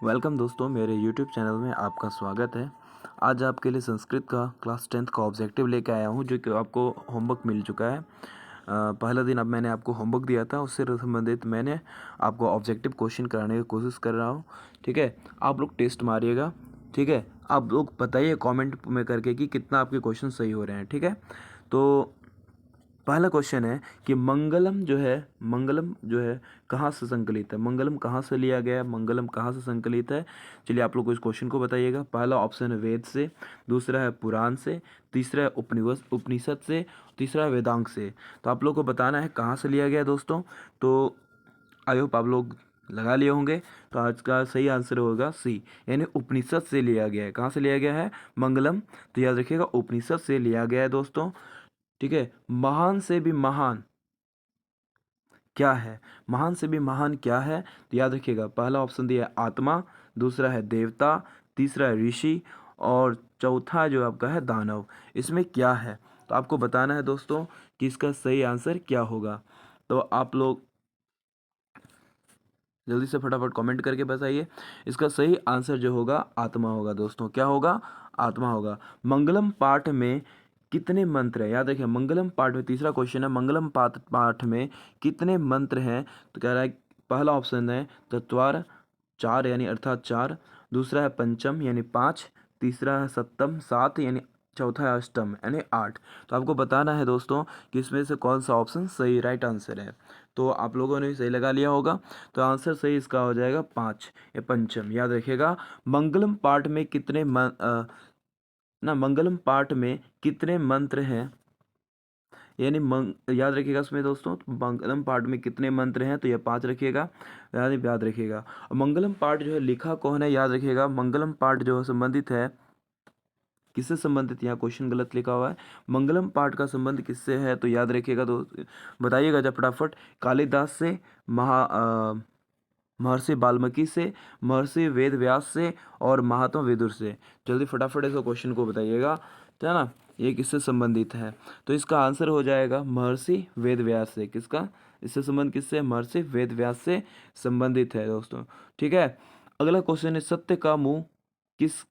Welcome दोस्तों, मेरे YouTube channel में आपका स्वागत है। आज आपके लिए संस्कृत का क्लास 10th का ऑब्जेक्टिव लेके आया हूँ, जो कि आपको होमवर्क मिल चुका है। पहला दिन अब मैंने आपको होमवर्क दिया था, उससे संबंधित मैंने आपको ऑब्जेक्टिव क्वेश्चन कराने की कोशिश कर रहा हूँ। ठीक है, आप लोग टेस्ट मारिएगा। ठीक है, आप लोग बताइए कमेंट में करके कि कितना आपके क्वेश्चन सही हो रहे हैं। ठीक है, तो पहला क्वेश्चन है कि मंगलम जो है कहाँ से संकलित है। मंगलम कहाँ से लिया गया है, मंगलम कहाँ से संकलित है। चलिए आप लोग इस क्वेश्चन को बताइएगा। पहला ऑप्शन है वेद से, दूसरा है पुराण से, तीसरा है उपनिषद से, तीसरा है वेदांग से। तो आप लोग को बताना है कहाँ से लिया गया है दोस्तों। तो आई होप आप लोग लगा लिए होंगे। तो आज का सही आंसर होगा सी, यानी उपनिषद से लिया गया है। कहाँ से लिया गया है मंगलम, तो याद रखिएगा उपनिषद से लिया गया है दोस्तों। ठीक है, महान से भी महान क्या है, महान से भी महान क्या है, तो याद रखिएगा पहला ऑप्शन दिया है आत्मा, दूसरा है देवता, तीसरा है ऋषि और चौथा जो आपका है दानव। इसमें क्या है, तो आपको बताना है दोस्तों कि इसका सही आंसर क्या होगा। तो आप लोग जल्दी से फटाफट कमेंट करके बताइए। इसका सही आंसर जो होगा आत्मा होगा दोस्तों। क्या होगा, आत्मा होगा। मंगलम पाठ में कितने मंत्र हैं, याद रखिए मंगलम पाठ में, तीसरा क्वेश्चन है मंगलम पाठ में कितने मंत्र हैं। तो कह रहा है पहला ऑप्शन है चत्वार, चार यानी अर्थात चार, दूसरा है पंचम यानी पाँच, तीसरा है सप्तम सात यानी चौथा है अष्टम यानी आठ। तो आपको बताना है दोस्तों कि इसमें से कौन सा ऑप्शन सही राइट आंसर है। तो आप लोगों ने सही लगा लिया होगा। तो आंसर सही इसका हो जाएगा पाँच या पंचम। याद रखिएगा मंगलम पाठ में कितने मंगलम पाठ में कितने मंत्र हैं, यानी याद रखिएगा इसमें दोस्तों मंगलम पाठ में कितने मंत्र हैं, तो ये पांच रखिएगा। याद रखिएगा। और मंगलम पाठ जो है लिखा कौन है, याद रखिएगा मंगलम पाठ जो है संबंधित है किससे संबंधित, यहाँ क्वेश्चन गलत लिखा हुआ है। मंगलम पाठ का संबंध किससे है, तो याद रखिएगा दोस्त, बताइएगा जब फटाफट। कालिदास से, महर्षि वाल्मीकि से, महर्षि वेद व्यास से और महात्मा विदुर से। जल्दी फटाफट इस क्वेश्चन को बताइएगा, है ना, ये किससे संबंधित है। तो इसका आंसर हो जाएगा महर्षि वेद व्यास से। किसका, इससे संबंध किससे, महर्षि वेद व्यास से संबंधित है दोस्तों। ठीक है, अगला क्वेश्चन है सत्य का मुंह किस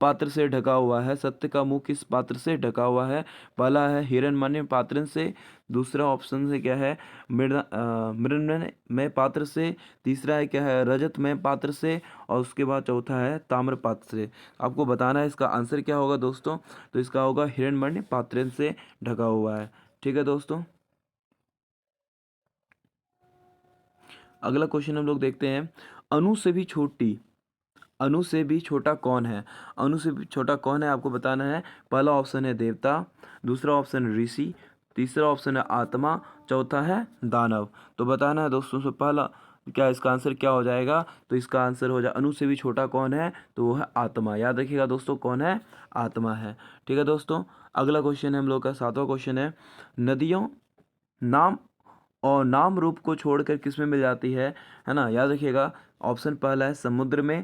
पात्र से ढका हुआ है। सत्य का मुंह किस पात्र से ढका हुआ है। पहला है हिरण्मय पात्र से, दूसरा ऑप्शन से क्या है मृण्मय पात्र से, तीसरा है क्या है रजतमय पात्र से और उसके बाद चौथा है ताम्र पात्र से। आपको बताना है इसका आंसर क्या होगा दोस्तों। तो इसका होगा हिरण्मय पात्र से ढका हुआ है। ठीक है दोस्तों, अगला क्वेश्चन हम लोग देखते हैं। अणु से भी छोटी, अणु से भी छोटा कौन है। अणु से भी छोटा कौन है आपको बताना है। पहला ऑप्शन है देवता, दूसरा ऑप्शन है ऋषि, तीसरा ऑप्शन है आत्मा, चौथा है दानव। तो बताना है दोस्तों से पहला क्या इसका आंसर क्या हो जाएगा। तो इसका आंसर हो जाए अणु से भी छोटा कौन है, तो वो है आत्मा। याद रखिएगा दोस्तों कौन है, आत्मा है। ठीक है दोस्तों, अगला क्वेश्चन है हम लोग का सातवां क्वेश्चन है। नदियों नाम और नाम रूप को छोड़कर किस में मिल जाती है ना। याद रखिएगा ऑप्शन पहला है समुद्र में,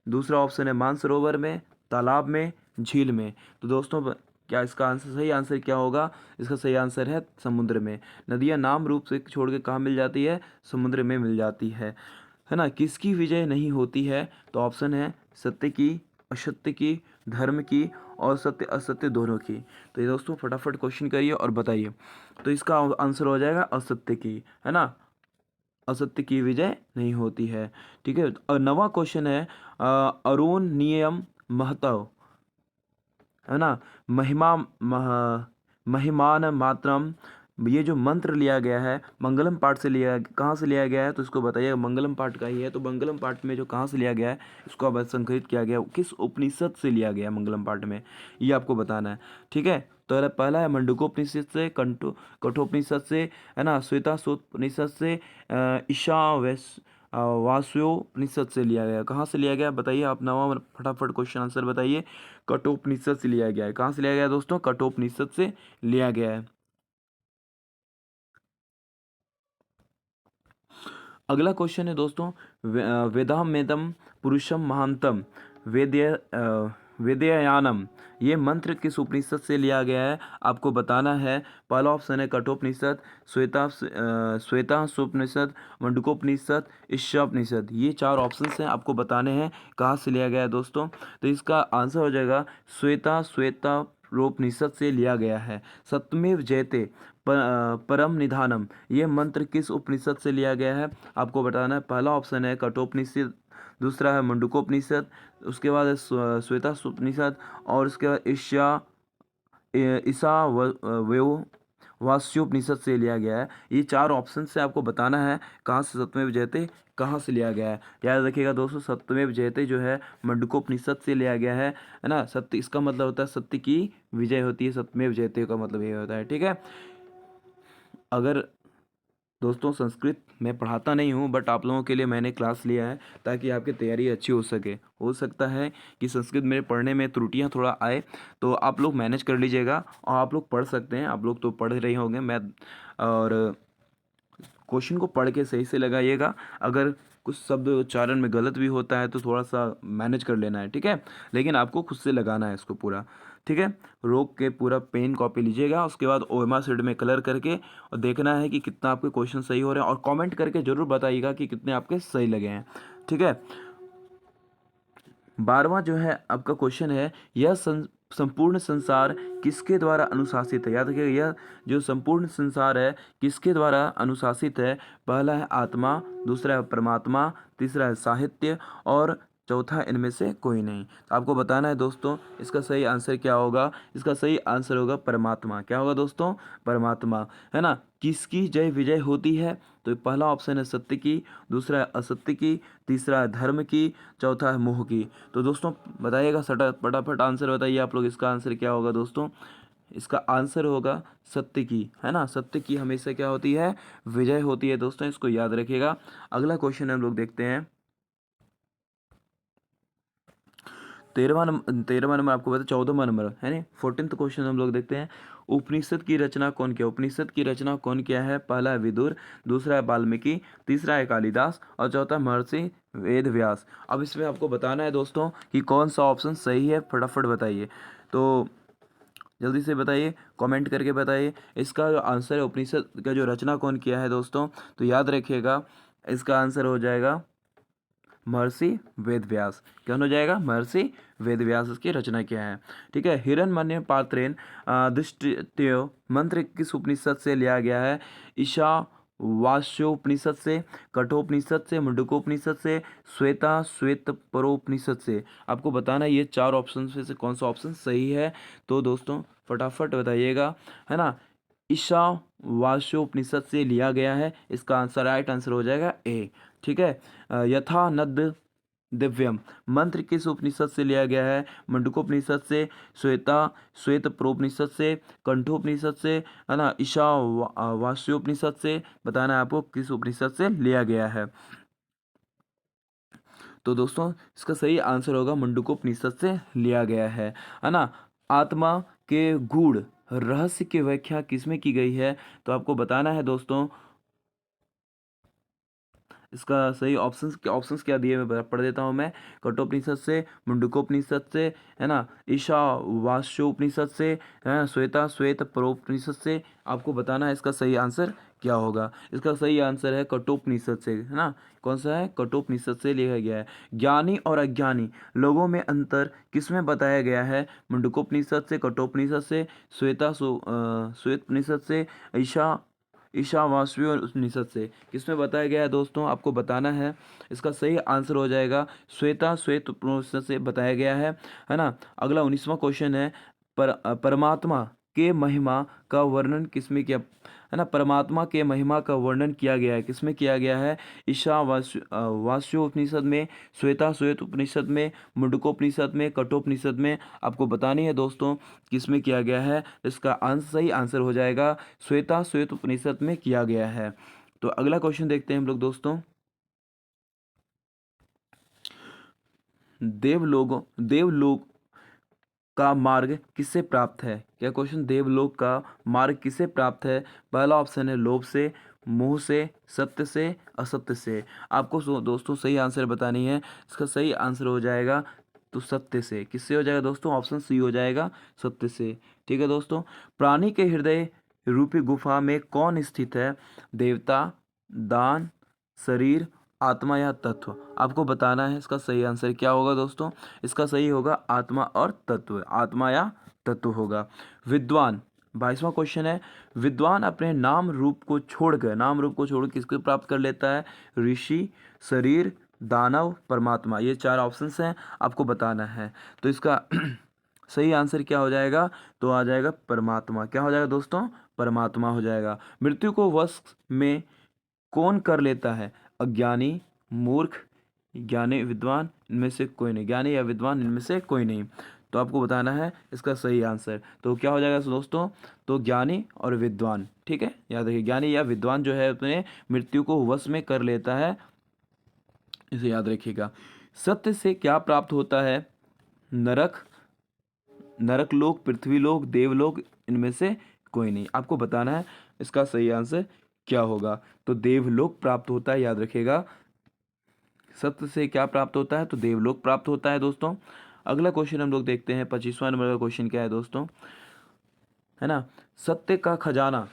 दूसरा ऑप्शन है मानसरोवर में, तालाब में, झील में। तो दोस्तों क्या इसका आंसर सही आंसर क्या होगा। इसका सही आंसर है समुद्र में। नदियाँ नाम रूप से छोड़ के कहाँ मिल जाती है, समुद्र में मिल जाती है ना। किसकी विजय नहीं होती है, तो ऑप्शन है सत्य की, असत्य की, धर्म की और सत्य असत्य दोनों की। तो ये दोस्तों फटाफट क्वेश्चन करिए और बताइए। तो इसका आंसर हो जाएगा असत्य की, है ना, असत्य की विजय नहीं होती है। ठीक है, और नवा क्वेश्चन है अरुण नियम महत्व, है ना, महिमा महिमान मात्रम। ये जो मंत्र लिया गया है मंगलम पाठ से लिया, कहाँ से लिया गया है, तो इसको बताइए। मंगलम पाठ का ही है, तो मंगलम पाठ में जो कहाँ से लिया गया है इसको अब संकलित किया गया, किस उपनिषद से लिया गया मंगलम पाठ में, ये आपको बताना है। ठीक है, तो पहला है मंडूकोपनिषद से, कठोपनिषद से, है ना, श्वेताश्वतोपनिषद से, ईशावास्य वास्योपनिषद से लिया गया। कहाँ से लिया गया बताइए आप, नवा फटाफट क्वेश्चन आंसर बताइए। कठोपनिषद से लिया गया है। कहाँ से लिया गया है दोस्तों, कठोपनिषद से लिया गया है। अगला क्वेश्चन है दोस्तों वेदामेदम पुरुषम महांतम वेद्य विद्यायानम ये मंत्र किस उपनिषद से लिया गया है आपको बताना है। पहला ऑप्शन है कठोपनिषद, श्वेता उपनिषद, मंडूकोपनिषद, ईशापनिषद। ये चार ऑप्शन हैं, आपको बताने हैं कहाँ से लिया गया है दोस्तों। तो इसका आंसर हो जाएगा श्वेता रोपनिषद से लिया गया है। सत्यमेव जयते परम निधानम ये मंत्र किस उपनिषद से लिया गया है आपको बताना है। पहला ऑप्शन है कठोपनिषद, दूसरा है मंडूकोपनिषद, उसके बाद है श्वेता उपनिषद, और उसके बाद ईसा वास्योपनिषद से लिया गया है। ये चार ऑप्शन से आपको बताना है कहाँ से सत्यमेव जयते कहाँ से लिया गया है। याद रखिएगा दोस्तों, सत्यमेव जयते जो है मंडूकोपनिषद से लिया गया है ना। सत्य इसका मतलब होता है सत्य की विजय होती है, सत्यमेव जयते का मतलब ये होता है, ठीक है। अगर दोस्तों संस्कृत मैं पढ़ाता नहीं हूँ, बट आप लोगों के लिए मैंने क्लास लिया है ताकि आपकी तैयारी अच्छी हो सके। हो सकता है कि संस्कृत मेरे पढ़ने में त्रुटियाँ थोड़ा आए, तो आप लोग मैनेज कर लीजिएगा और आप लोग पढ़ सकते हैं। आप लोग तो पढ़ रहे होंगे मैथ, और क्वेश्चन को पढ़ के सही से लगाइएगा। अगर कुछ शब्द उच्चारण में गलत भी होता है तो थोड़ा सा मैनेज कर लेना है, ठीक है। लेकिन आपको खुद से लगाना है इसको पूरा, ठीक है। रोक के पूरा पेन कॉपी लीजिएगा, उसके बाद ओएमआर शीट में कलर करके और देखना है कि कितना आपके क्वेश्चन सही हो रहे हैं, और कमेंट करके ज़रूर बताइएगा कि कितने आपके सही लगे हैं, ठीक है। 12वां जो है आपका क्वेश्चन है, यह संपूर्ण संसार किसके द्वारा अनुशासित है। याद रखिएगा, यह जो संपूर्ण संसार है किसके द्वारा अनुशासित है। पहला है आत्मा, दूसरा है परमात्मा, तीसरा है साहित्य, और चौथा इनमें से कोई नहीं। तो आपको बताना है दोस्तों इसका सही आंसर क्या होगा। इसका सही आंसर होगा परमात्मा। क्या होगा दोस्तों, परमात्मा, है ना। किसकी जय विजय होती है, तो पहला ऑप्शन है सत्य की, दूसरा है असत्य की, तीसरा है धर्म की, चौथा है मोह की। तो दोस्तों बताइएगा, फटाफट आंसर बताइए आप लोग, इसका आंसर क्या होगा दोस्तों। इसका आंसर होगा सत्य की, है ना। सत्य की हमेशा क्या होती है, विजय होती है दोस्तों, इसको याद रखिएगा। अगला क्वेश्चन हम लोग देखते हैं। 13वां नंबर आपको पता है, 14वां नंबर है ना। 14th क्वेश्चन हम लोग देखते हैं। उपनिषद की रचना कौन किया। उपनिषद की रचना कौन किया है। पहला है विदुर, दूसरा है वाल्मीकि, तीसरा है कालिदास, और चौथा महर्षि वेद व्यास। अब इसमें आपको बताना है दोस्तों कि कौन सा ऑप्शन सही है, फटाफट बताइए। तो जल्दी से बताइए, कमेंट करके बताइए। इसका जो आंसर है उपनिषद का जो रचना कौन किया है दोस्तों, तो याद रखिएगा इसका आंसर हो जाएगा महर्षि वेदव्यास। कौन हो जाएगा, महर्षि वेदव्यास इसकी रचना किया है, ठीक है। हिरण्मन्य पात्रेन दृष्टित्यो मंत्र किस उपनिषद से लिया गया है। ईशा वास्योपनिषद से, कठोपनिषद से, मुंडकोपनिषद से, श्वेत परोपनिषद से। आपको बताना है ये चार ऑप्शन में से कौन सा ऑप्शन सही है। तो दोस्तों फटाफट बताइएगा, है ना। ईशावास्योपनिषद से लिया गया है, इसका आंसर राइट आंसर हो जाएगा ए, ठीक है। यथा नद दिव्यम मंत्र किस उपनिषद से लिया गया है। मंडूकोपनिषद से, श्वेत प्रोपनिषद से, कंठोपनिषद से, है ना, वास्योपनिषद से। बताना है आपको किस उपनिषद से लिया गया है। तो दोस्तों इसका सही आंसर होगा मंडूकोपनिषद से लिया गया है ना। आत्मा के गूढ़ रहस्य की व्याख्या किसमें की गई है, तो आपको बताना है दोस्तों। इसका सही ऑप्शंस क्या दिए मैं पढ़ देता हूँ मैं। कठोपनिषद से, मुंडकोपनिषद से, है ना, ईशावास्योपनिषद से, है श्वेत परोपनिषद से। आपको बताना है इसका सही आंसर क्या होगा। इसका सही आंसर है कठोपनिषद से, है ना। कौन सा है, कठोपनिषद से लिखा गया है। ज्ञानी और अज्ञानी लोगों में अंतर किसमें बताया गया है। मुंडकोपनिषद से, कठोपनिषद से, श्वेतपनिषद से, ईशा ईशावास्य उपनिषद से। किसमें बताया गया है दोस्तों, आपको बताना है। इसका सही आंसर हो जाएगा श्वेत उपनिषद से बताया गया है ना। अगला 19वां क्वेश्चन है, परमात्मा के महिमा का वर्णन किसमें किया, है ना। परमात्मा के महिमा का वर्णन किया गया है, किसमें किया गया है। वास्योपनिषद में, श्वेत उपनिषद में, मुंडकोपनिषद में, कठोपनिषद में। आपको बतानी है दोस्तों किसमें किया गया है। इसका सही आंसर हो जाएगा श्वेत उपनिषद में किया गया है। तो अगला क्वेश्चन देखते हैं हम लोग दोस्तों। देवलोक का मार्ग किससे प्राप्त है। क्या क्वेश्चन, देवलोक का मार्ग किससे प्राप्त है। पहला ऑप्शन है लोभ से, मोह से, सत्य से, असत्य से। आपको दोस्तों सही आंसर बतानी है। इसका सही आंसर हो जाएगा तो सत्य से। किससे हो जाएगा दोस्तों? ऑप्शन सी हो जाएगा, सत्य से। ठीक है दोस्तों। प्राणी के हृदय रूपी गुफा में कौन स्थित है? देवता, दान, शरीर, आत्मा या तत्व? आपको बताना है इसका सही आंसर क्या होगा दोस्तों। इसका सही होगा आत्मा और तत्व, आत्मा या तत्व होगा। विद्वान, 22वां क्वेश्चन है, विद्वान अपने नाम रूप को छोड़कर किसको प्राप्त कर लेता है? ऋषि, शरीर, दानव, परमात्मा। ये 4 ऑप्शंस हैं, आपको बताना है। तो इसका सही आंसर क्या हो जाएगा? तो आ जाएगा परमात्मा। क्या हो जाएगा दोस्तों? परमात्मा हो जाएगा। मृत्यु को वश में कौन कर लेता है? अज्ञानी, मूर्ख, ज्ञानी, विद्वान, इनमें से कोई नहीं। ज्ञानी या विद्वान, इनमें से कोई नहीं। तो आपको बताना है इसका सही आंसर। तो क्या हो जाएगा दोस्तों? तो ज्ञानी और विद्वान। ठीक है, याद रखिए, ज्ञानी या विद्वान जो है अपने मृत्यु को वश में कर लेता है, इसे याद रखिएगा। सत्य से क्या प्राप्त होता है? नरक, नरकलोक, पृथ्वीलोक, देवलोक, इनमें से कोई नहीं। आपको बताना है इसका सही आंसर क्या होगा। तो देवलोक प्राप्त होता है, याद रखिएगा। सत्य से क्या प्राप्त होता है? तो देवलोक प्राप्त होता है दोस्तों। अगला क्वेश्चन हम लोग देखते हैं, 25वां नंबर का क्वेश्चन क्या है दोस्तों, है ना। सत्य का खजाना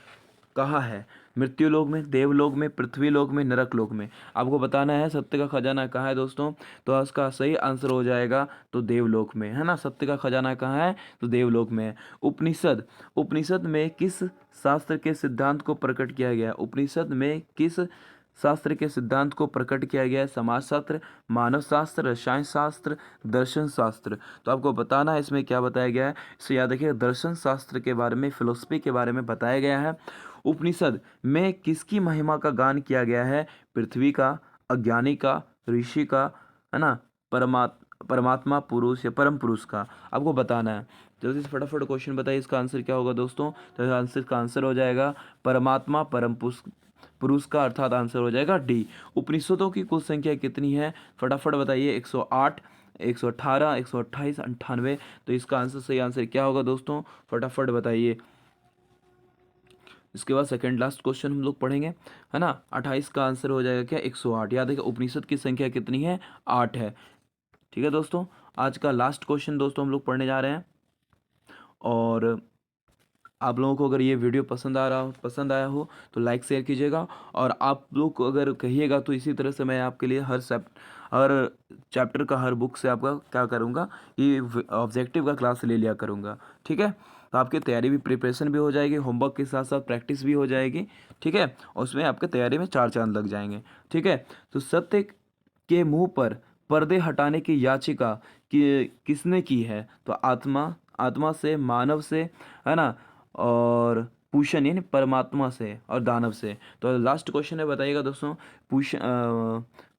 कहाँ है? मृत्युलोक में, देवलोक में, पृथ्वीलोक में, नरकलोक में? आपको बताना है सत्य का खजाना कहाँ है दोस्तों। तो इसका सही आंसर हो जाएगा तो देवलोक में, है ना। सत्य का खजाना कहाँ है? तो देवलोक में है। उपनिषद, उपनिषद में किस शास्त्र के सिद्धांत को प्रकट किया गया है? उपनिषद में किस शास्त्र के सिद्धांत को प्रकट किया गया है? समाजशास्त्र, मानव शास्त्र, रसायन शास्त्र, दर्शन शास्त्र? तो आपको बताना है इसमें क्या बताया गया है। इसे याद रखिए, दर्शन शास्त्र के बारे में, फिलोसफी के बारे में बताया गया है। उपनिषद में किसकी महिमा का गान किया गया है? पृथ्वी का, अज्ञानी का, ऋषि का, है ना, परमात्मा पुरुष या परम पुरुष का? आपको बताना है। जल्दी से फटाफट क्वेश्चन बताइए, इसका आंसर क्या होगा दोस्तों। तो आंसर का आंसर हो जाएगा परमात्मा परम पुरुष का, अर्थात आंसर हो जाएगा डी। उपनिषदों की कुल संख्या कितनी है? फटाफट बताइए। 108, 118, 128, 98। तो इसका आंसर, सही आंसर क्या होगा दोस्तों? फटाफट बताइए। इसके बाद सेकंड लास्ट क्वेश्चन हम लोग पढ़ेंगे, है ना। 28 का आंसर हो जाएगा क्या? 108। याद है कि उपनिषद की संख्या कितनी है? 8 है। ठीक है दोस्तों, आज का लास्ट क्वेश्चन दोस्तों हम लोग पढ़ने जा रहे हैं। और आप लोगों को अगर ये वीडियो पसंद आया हो तो लाइक शेयर कीजिएगा। और आप लोग को अगर कहिएगा तो इसी तरह से मैं आपके लिए हर चैप्टर का, हर बुक से आपका क्या करूँगा, ये ऑब्जेक्टिव का क्लास ले लिया करूँगा। ठीक है, तो आपकी तैयारी भी, प्रिपरेशन भी हो जाएगी, होमवर्क के साथ साथ प्रैक्टिस भी हो जाएगी। ठीक है, और उसमें आपके तैयारी में 4 चांद लग जाएंगे। ठीक है, तो सत्य के मुंह पर पर्दे हटाने की याचिका किसने की है? तो आत्मा से, मानव से, है ना, और पूषण यानी परमात्मा से, और दानव से। तो लास्ट क्वेश्चन है, बताइएगा दोस्तों,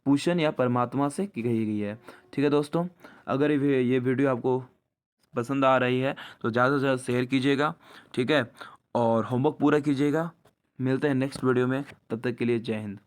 पूषण या परमात्मा से की कही गई है। ठीक है दोस्तों, अगर ये वीडियो आपको पसंद आ रही है तो ज़्यादा से ज़्यादा शेयर कीजिएगा। ठीक है, और होमवर्क पूरा कीजिएगा। मिलते हैं नेक्स्ट वीडियो में, तब तक के लिए जय हिंद।